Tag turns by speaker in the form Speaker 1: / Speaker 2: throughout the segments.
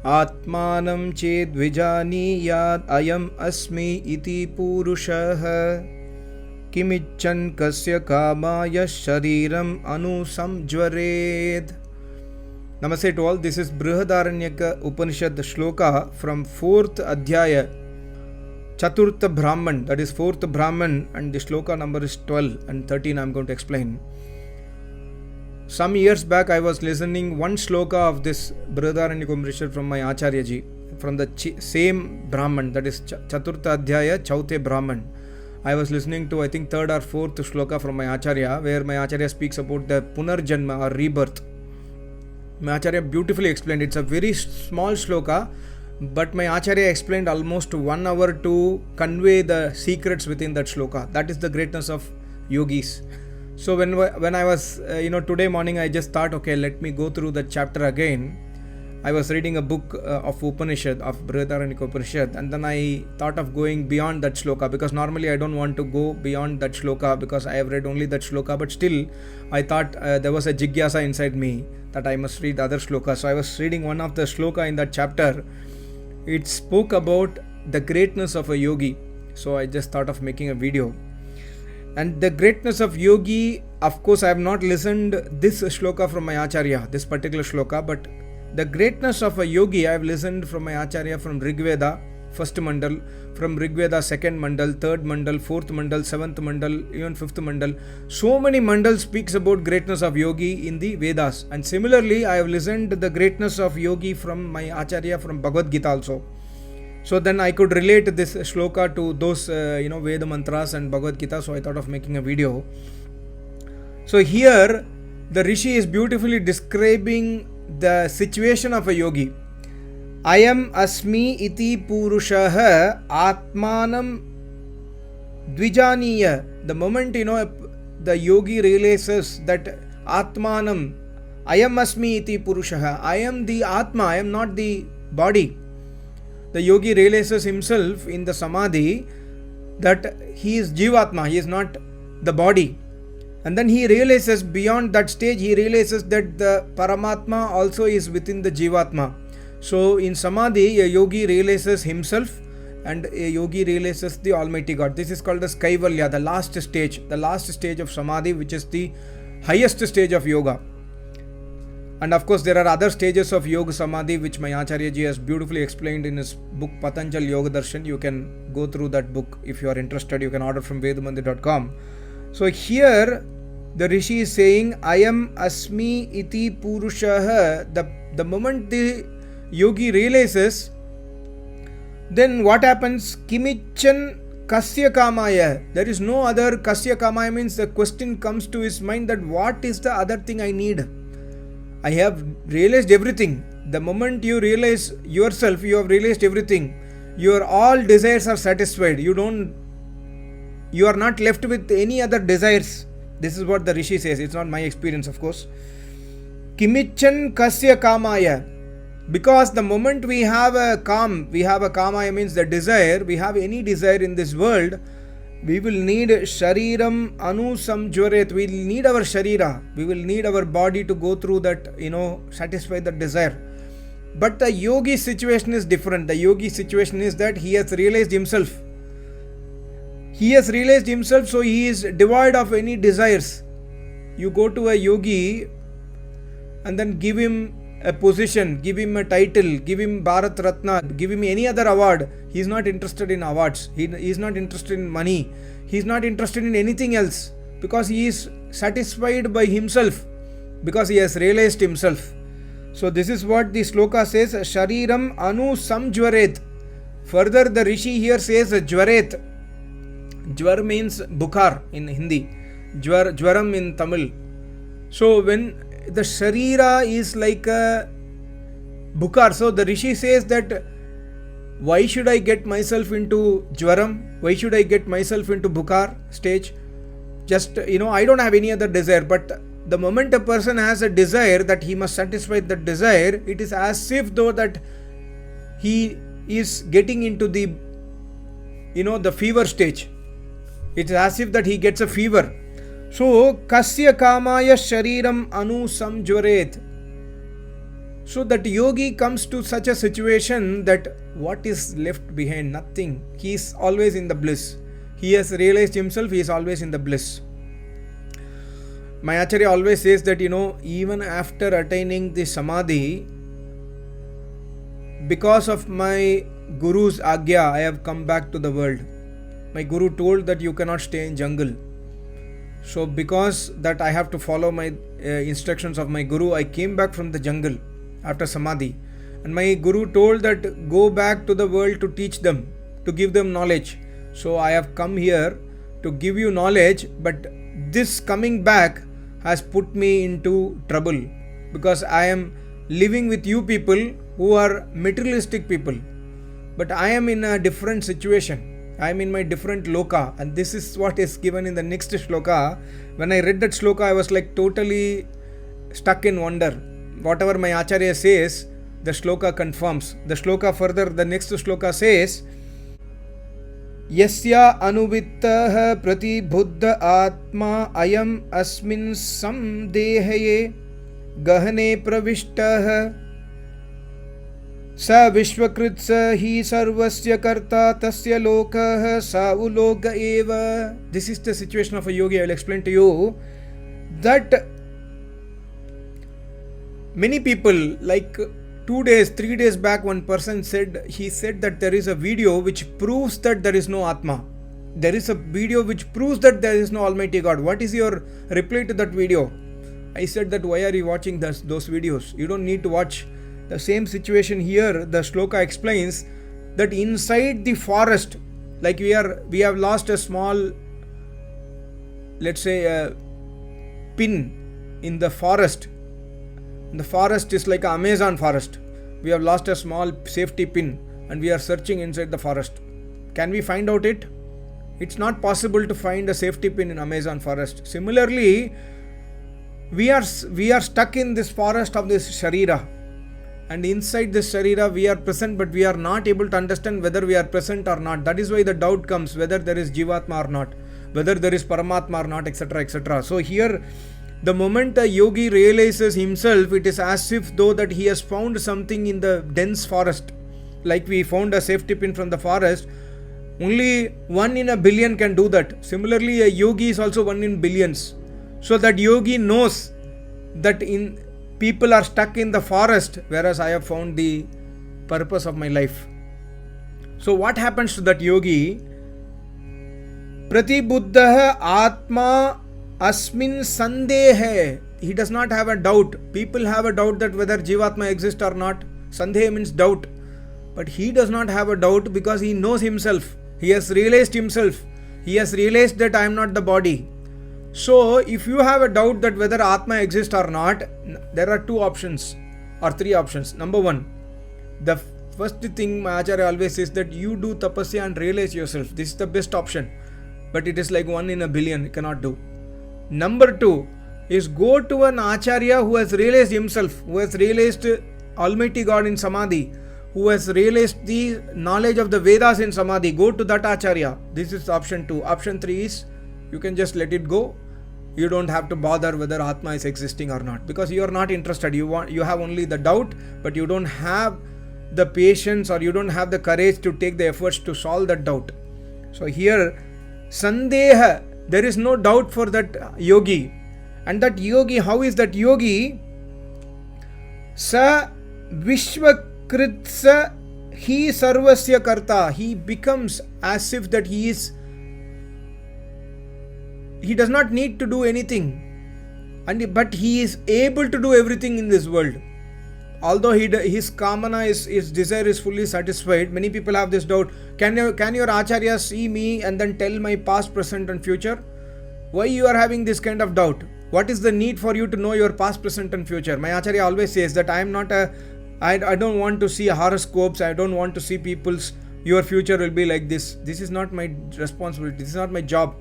Speaker 1: Atmanam ched vijaniyat ayam asmi iti purushah kimicchan kasya kamaya shariram anusamjvared. Namaste to all. This is Brihadaranyaka Upanishad shloka from 4th Adhyaya, Chaturtha Brahman, that is 4th Brahman, and the shloka number is 12 and 13 I am going to explain. Some years back I was listening one shloka of this Brihadaranyaka Upanishad from my Acharya ji, from the same Brahman, that is Chaturtha Adhyaya, Chauthe Brahman. I was listening to I think 3rd or 4th shloka from my Acharya, where my Acharya speaks about the Punarjanma or rebirth. My Acharya beautifully explained. It's a very small shloka, but my Acharya explained almost 1 hour to convey the secrets within that shloka. That is the greatness of yogis. So when I was today morning, I just thought, okay, let me go through the chapter again. I was reading a book of Upanishad, of Brihadaranyaka Upanishad, and then I thought of going beyond that shloka, because normally I don't want to go beyond that shloka because I have read only that shloka, but still I thought there was a jigyasa inside me that I must read other shlokas. So I was reading one of the shloka in that chapter. It spoke about the greatness of a yogi. So I just thought of making a video. And the greatness of yogi, of course I have not listened this shloka from my Acharya, this particular shloka, but the greatness of a yogi I have listened from my Acharya from Rigveda, 1st Mandal, from Rigveda 2nd Mandal, 3rd Mandal, 4th Mandal, 7th Mandal, even 5th Mandal. So many mandals speaks about greatness of yogi in the Vedas. And similarly, I have listened the greatness of yogi from my Acharya from Bhagavad Gita also. So then I could relate this shloka to those Veda mantras and Bhagavad Gita. So I thought of making a video. So here the Rishi is beautifully describing the situation of a yogi. Ayam asmi iti purushaha atmanam dvijaniya. The moment the yogi realizes that atmanam, ayam asmi iti purushaha, I am the atma, I am not the body. The yogi realizes himself in the samadhi that he is jivatma, he is not the body. And then he realizes beyond that stage, he realizes that the Paramatma also is within the jivatma. So in samadhi, a yogi realizes himself and a yogi realizes the Almighty God. This is called as Kaivalya, the last stage of samadhi, which is the highest stage of yoga. And of course, there are other stages of yoga samadhi, which my Acharya ji has beautifully explained in his book Patanjali Yoga Darshan. You can go through that book if you are interested. You can order from vedamandir.com. So here the Rishi is saying, Ayam asmi iti purushaha. The moment the yogi realizes, then what happens? Kimichan kasya kamaya. There is no other. Kasya kamaya means the question comes to his mind that what is the other thing I need? I have realized everything. The moment you realize yourself, you have realized everything. Your all desires are satisfied. You are not left with any other desires. This is what the Rishi says. It's not my experience, of course. Kimichan kasya kamaya. Because the moment we have a kamaya means the desire, we have any desire in this world, we will need shariram anusamjvaret. We will need our sharira. We will need our body to go through that, satisfy that desire. But the yogi situation is different. The yogi situation is that he has realized himself. So he is devoid of any desires. You go to a yogi and then give him a position, give him a title, give him Bharat Ratna, give him any other award. He is not interested in awards. He is not interested in money. He is not interested in anything else, because he is satisfied by himself, because he has realized himself. So this is what the shloka says, Shariram anu samjvaret. Further the Rishi here says jvaret. Jwar means bukhar in Hindi, jwaram in Tamil. So when the sharira is like a bukhar, so the Rishi says that why should I get myself into jwaram? Why should I get myself into bukhar stage? Just, I don't have any other desire. But the moment a person has a desire that he must satisfy that desire, it is as if though that he is getting into the, the fever stage. It is as if that he gets a fever. So, kasya kamaya shariram anu samjvaret. So that yogi comes to such a situation that what is left behind? Nothing. He is always in the bliss. He has realized himself, he is always in the bliss. My Acharya always says that, even after attaining the samadhi, because of my Guru's agya, I have come back to the world. My Guru told that you cannot stay in jungle. So because that I have to follow my instructions of my Guru, I came back from the jungle after samadhi. And my Guru told that go back to the world to teach them, to give them knowledge. So I have come here to give you knowledge, but this coming back has put me into trouble because I am living with you people who are materialistic people. But I am in a different situation. I am in my different loka, and this is what is given in the next shloka. When I read that shloka, I was like totally stuck in wonder. Whatever my Acharya says, the shloka confirms. The shloka further, the next shloka says, Yasya anuvittah pratibuddha atma ayam asmin samdehaye gahane pravishtah sa vishwakrit sa hi sarvasya karta tasya lokah sa uloka eva. This is the situation of a yogi. I will explain to you that many people, like 2 days, 3 days back, one person said that there is a video which proves that there is no Atma. There is a video which proves that there is no Almighty God. What is your reply to that video? I said that why are you watching those videos? You don't need to watch. The same situation here, the shloka explains that inside the forest, like we have lost a small, let's say, a pin in the forest. The forest is like an Amazon forest. We have lost a small safety pin and we are searching inside the forest. Can we find out it? It's not possible to find a safety pin in Amazon forest. Similarly, we are stuck in this forest of this Sharira. And inside this Sharira we are present, but we are not able to understand whether we are present or not. That is why the doubt comes whether there is Jivatma or not, whether there is Paramatma or not, etc. etc. So here, the moment a yogi realizes himself, it is as if though that he has found something in the dense forest. Like we found a safety pin from the forest. Only 1 in a billion can do that. Similarly, a yogi is also 1 in billions. So that yogi knows that people are stuck in the forest, whereas I have found the purpose of my life. So what happens to that yogi? Pratibuddha atma asmin sandehe. He does not have a doubt. People have a doubt that whether Jivatma exists or not. Sandehe means doubt. But he does not have a doubt because he knows himself. He has realized himself. He has realized that I am not the body. So, if you have a doubt that whether Atma exists or not, there are 2 options or 3 options. Number 1, the first thing my Acharya always says that you do tapasya and realize yourself. This is the best option. But it is like 1 in a billion, you cannot do. Number 2 is go to an Acharya who has realized himself, who has realized Almighty God in Samadhi, who has realized the knowledge of the Vedas in Samadhi. Go to that Acharya. This is option 2. Option 3 is you can just let it go. You don't have to bother whether Atma is existing or not, because you are not interested. You have only the doubt, but you don't have the patience or you don't have the courage to take the efforts to solve that doubt. So here, Sandeha, there is no doubt for that yogi. And that yogi, how is that yogi? Sa Vishwakritsa Hi Sarvasya Karta. He becomes as if that he does not need to do anything, but he is able to do everything in this world. Although his kamana, his desire is fully satisfied, many people have this doubt. Can your Acharya see me and then tell my past, present and future? Why you are having this kind of doubt? What is the need for you to know your past, present and future? My Acharya always says that I don't want to see horoscopes. I don't want to see your future will be like this. This is not my responsibility. This is not my job.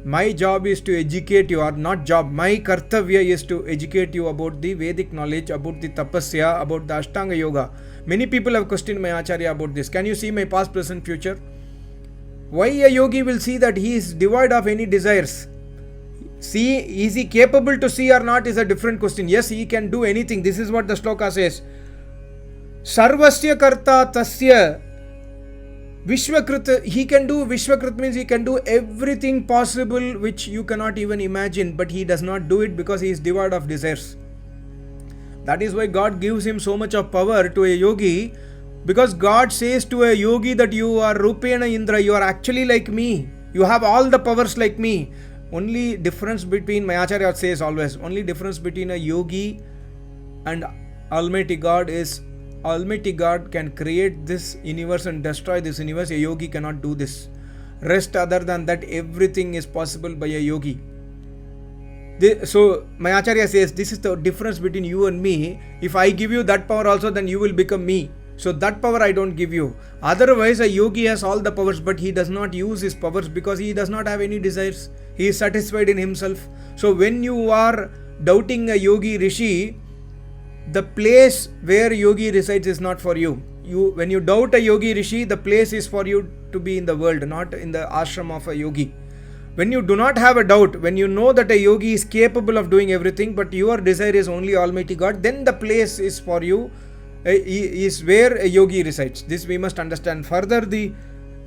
Speaker 1: My job is to educate you, or not job. My kartavya is to educate you about the Vedic knowledge, about the tapasya, about the Ashtanga Yoga. Many people have questioned my Acharya about this. Can you see my past, present, future? Why a yogi will see that he is devoid of any desires? See, is he capable to see or not is a different question. Yes, he can do anything. This is what the shloka says. Sarvasya karta tasya Vishwakrit. He can do, Vishwakrit means he can do everything possible which you cannot even imagine, but he does not do it because he is devoid of desires. That is why God gives him so much of power to a yogi, because God says to a yogi that you are Rupena Indra, you are actually like me, you have all the powers like me. Only difference between, my Acharya says always, only difference between a yogi and Almighty God is Almighty God can create this universe and destroy this universe. A yogi cannot do this. Rest other than that, everything is possible by a yogi. So my Acharya says this is the difference between you and me. If I give you that power also, then you will become me. So that power I don't give you. Otherwise a yogi has all the powers, but he does not use his powers because he does not have any desires. He is satisfied in himself. So when you are doubting a yogi rishi, the place where yogi resides is not for you. When you doubt a yogi rishi, the place is for you to be in the world, not in the ashram of a yogi. When you do not have a doubt, when you know that a yogi is capable of doing everything, but your desire is only Almighty God, then the place is for you, is where a yogi resides. This we must understand. Further, the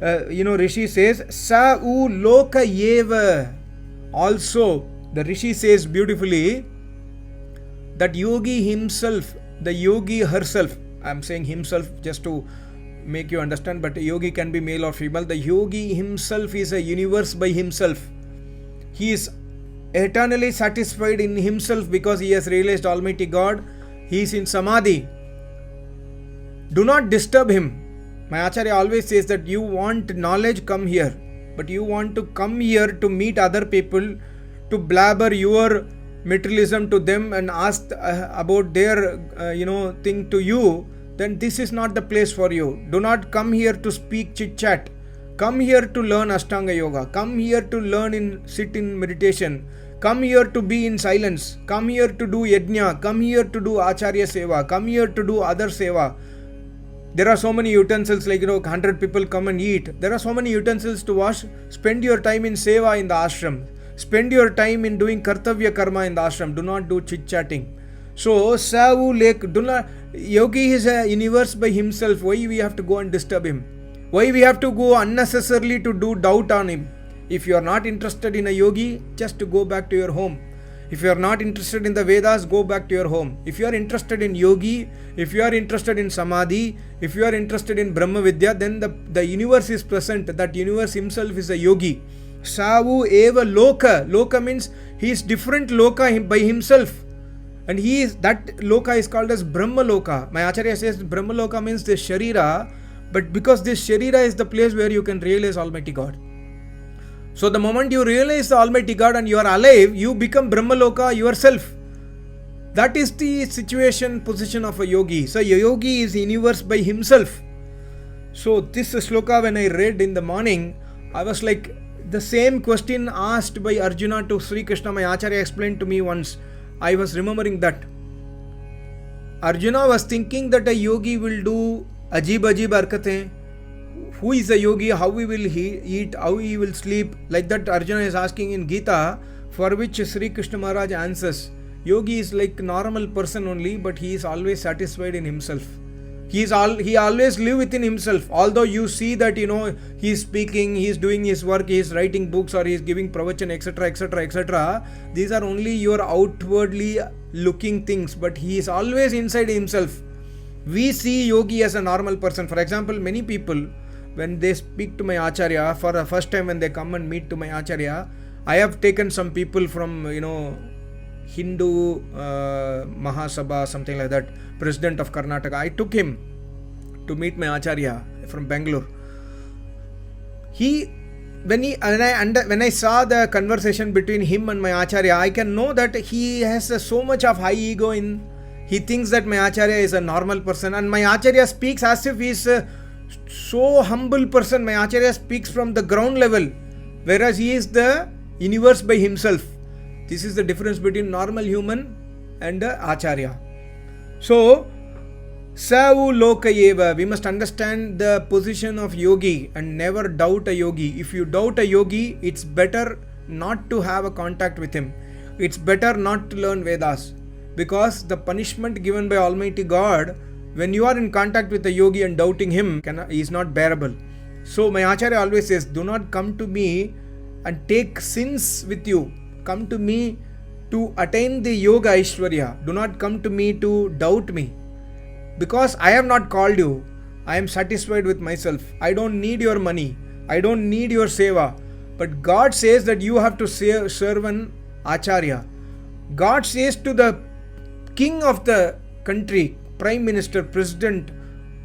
Speaker 1: Rishi says, Sa u loka yeva. Also, the Rishi says beautifully that yogi himself, the yogi herself, I am saying himself just to make you understand, but a yogi can be male or female. The yogi himself is a universe by himself. He is eternally satisfied in himself because he has realized Almighty God. He is in samadhi. Do not disturb him. My Acharya always says that you want knowledge, come here. But you want to come here to meet other people, to blabber your materialism to them and ask about their thing to you, then this is not the place for you. Do not come here to speak chit chat. Come here to learn Ashtanga Yoga. Come here to sit in meditation. Come here to be in silence. Come here to do yajna. Come here to do Acharya Seva. Come here to do other Seva. There are so many utensils, 100 people come and eat. There are so many utensils to wash. Spend your time in Seva in the ashram. Spend your time in doing Kartavya Karma in the ashram. Do not do chit chatting. So, yogi is a universe by himself. Why we have to go and disturb him? Why we have to go unnecessarily to do doubt on him? If you are not interested in a yogi, just to go back to your home. If you are not interested in the Vedas, go back to your home. If you are interested in yogi, if you are interested in samadhi, if you are interested in Brahma Vidya, then the universe is present. That universe himself is a yogi. Savu eva loka. Loka means he is different loka by himself. And that loka is called as Brahma Loka. My Acharya says Brahma Loka means the Sharira, but because this Sharira is the place where you can realize Almighty God. So the moment you realize the Almighty God and you are alive, you become Brahma Loka yourself. That is the position of a yogi. So a yogi is universe by himself. So this sloka when I read in the morning, I was like, the same question asked by Arjuna to Sri Krishna, my Acharya explained to me once. I was remembering that. Arjuna was thinking that a yogi will do ajib harkatein. Who is a yogi? How he will eat? How he will sleep? Like that Arjuna is asking in Gita, for which Sri Krishna Maharaj answers. Yogi is like normal person only, but he is always satisfied in himself. He always live within himself. Although you see that he is speaking, he is doing his work, he is writing books, or he is giving pravachan, etc., etc., etc. These are only your outwardly looking things, but he is always inside himself. We see yogi as a normal person. For example, many people, when they speak to my Acharya for the first time, when they come and meet to my Acharya, I have taken some people from Hindu Mahasabha, something like that, president of Karnataka. I took him to meet my Acharya from Bangalore. When I saw the conversation between him and my Acharya, I can know that he has so much of high ego he thinks that my Acharya is a normal person, and my Acharya speaks as if he is a so humble person. My Acharya speaks from the ground level, whereas he is the universe by himself. This is the difference between normal human and Acharya. So, Savu Lokayeva, we must understand the position of yogi and never doubt a yogi. If you doubt a yogi, it's better not to have a contact with him. It's better not to learn Vedas, because the punishment given by Almighty God when you are in contact with a yogi and doubting him is not bearable. So my Acharya always says, do not come to me and take sins with you. Come to me to attain the yoga Aishwarya. Do not come to me to doubt me. Because I have not called you. I am satisfied with myself. I don't need your money. I don't need your seva. But God says that you have to serve an Acharya. God says to the king of the country, prime minister, president,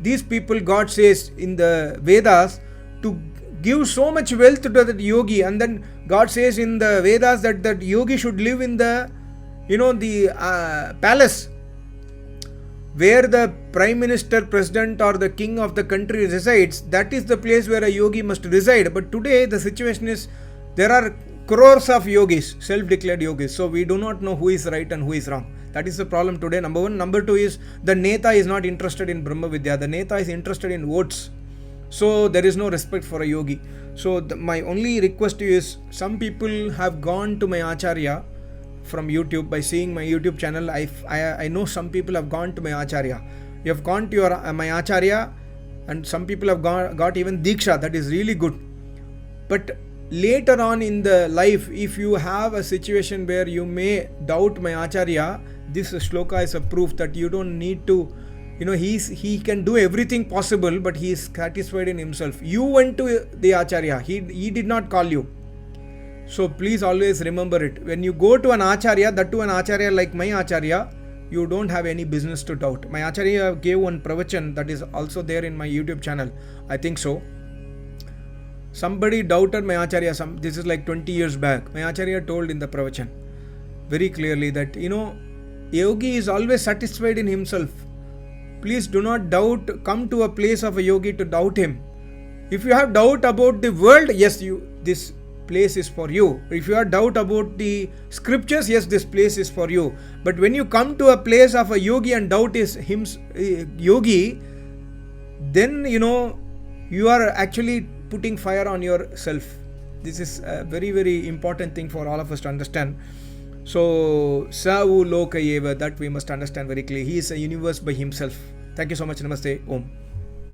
Speaker 1: these people, God says in the Vedas to give so much wealth to that yogi, and then God says in the Vedas that yogi should live in the palace where the prime minister, president or the king of the country resides. That is the place where a yogi must reside. But today the situation is there are crores of yogis, self-declared yogis. So we do not know who is right and who is wrong. That is the problem today, number one. Number two is the Neta is not interested in Brahma Vidya. The Neta is interested in votes. So there is no respect for a yogi. So my only request to you is, some people have gone to my Acharya from YouTube by seeing my YouTube channel. I know some people have gone to my Acharya. You have gone to your my Acharya, and some people have got even Diksha. That is really good. But later on in the life, if you have a situation where you may doubt my Acharya, this shloka is a proof that you don't need to, he can do everything possible, but he is satisfied in himself. You went to the Acharya, he did not call you. So please always remember it. When you go to an Acharya, that to an Acharya like my Acharya, you don't have any business to doubt. My Acharya gave one pravachan that is also there in my YouTube channel. I think so. Somebody doubted my Acharya, this is like 20 years back. My Acharya told in the pravachan very clearly that, yogi is always satisfied in himself. Please do not doubt, come to a place of a yogi to doubt him. If you have doubt about the world, yes, this place is for you. If you have doubt about the scriptures, yes, this place is for you. But when you come to a place of a yogi and doubt is yogi, then you are actually putting fire on yourself. This is a very, very important thing for all of us to understand. So, Savu Loka Eva, that we must understand very clearly. He is a universe by himself. Thank you so much. Namaste. Om.